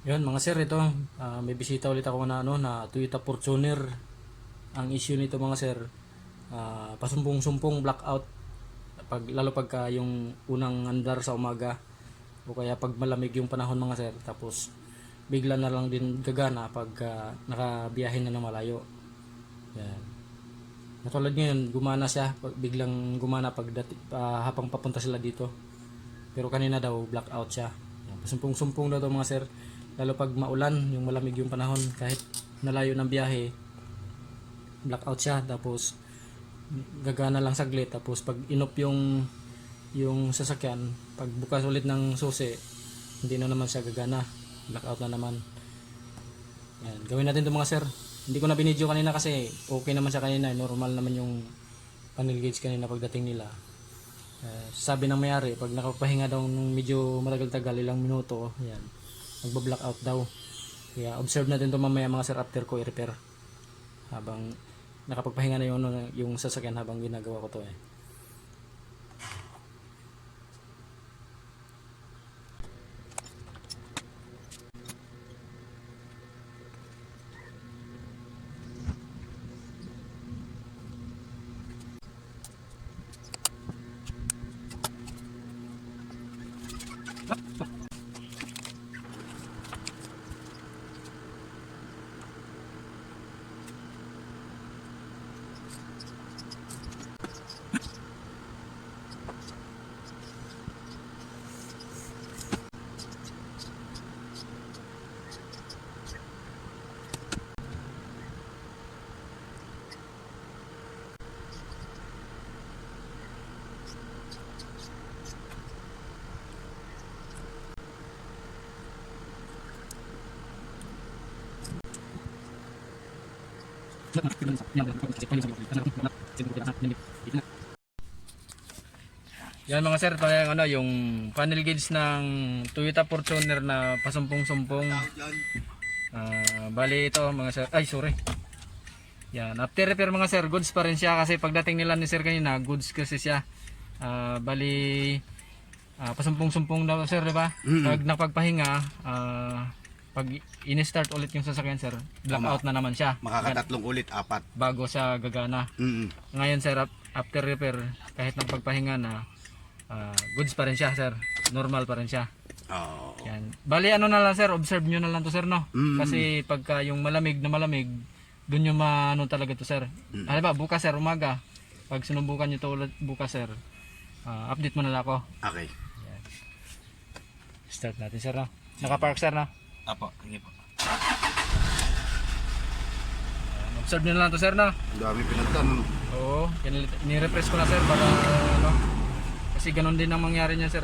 Yun mga sir, ito may bisita ulit ako na Toyota Fortuner. Ang issue nito mga sir, pasumpong-sumpong blackout lalo pagka yung unang andar sa umaga o kaya pag malamig yung panahon mga sir, tapos bigla na lang din gagana pag nakabiyahin na ng malayo. Yan. Natulad ngayon, gumana siya, biglang gumana habang papunta sila dito. Pero kanina daw blackout siya. Yan. Pasumpong-sumpong daw to mga sir. Lalo pag maulan, yung malamig yung panahon, kahit nalayo ng biyahe, blackout siya. Tapos gagana lang saglit, tapos pag inop yung sasakyan, pag bukas ulit ng susi, hindi na naman siya gagana, blackout na naman. Yan, gawin natin to mga sir. Hindi ko na binidyo kanina kasi okay naman siya kanina, normal naman yung panel gauge kanina pagdating nila. Sabi ng mayari, pag nakapahinga daw ng medyo matagal-tagal, ilang minuto, yan, magba-blackout daw. Kaya observe natin to mamaya mga sir after ko i-repair, habang nakapagpahinga na yung sasakyan habang ginagawa ko to Yan mga sir, ito yung panel gauge ng Toyota Fortuner na pasumpong-sumpong. Bali ito mga sir, ay sorry. Yan, after repair mga sir, goods pa rin siya kasi pagdating nila ni sir kanina, goods kasi siya. Bali pasumpong-sumpong daw sir, di ba? Pag napagpahinga, pag in-start ulit yung sasakyan sir, blackout na naman siya. Makakatatlong ulit, 4 bago siya gagana. Ngayon sir, after repair, kahit napagpahinga na, goods pa rin siya sir, normal pa rin siya. Yan. Bali na lang sir, observe nyo na lang to sir, no? Kasi pagka yung malamig na malamig, dun yung talaga to sir. Halimbawa bukas sir, umaga, pag sinubukan nyo to ulit bukas sir, update mo na lang ako. Okay. Yan. Start natin sir, no? Nakapark sir, no? Apo, sige po. Observe nyo na lang to sir, no? Ang dami pinagtan. Oo, ni-refresh ko na sir para ano, kasi ganun din ang mangyari niya sir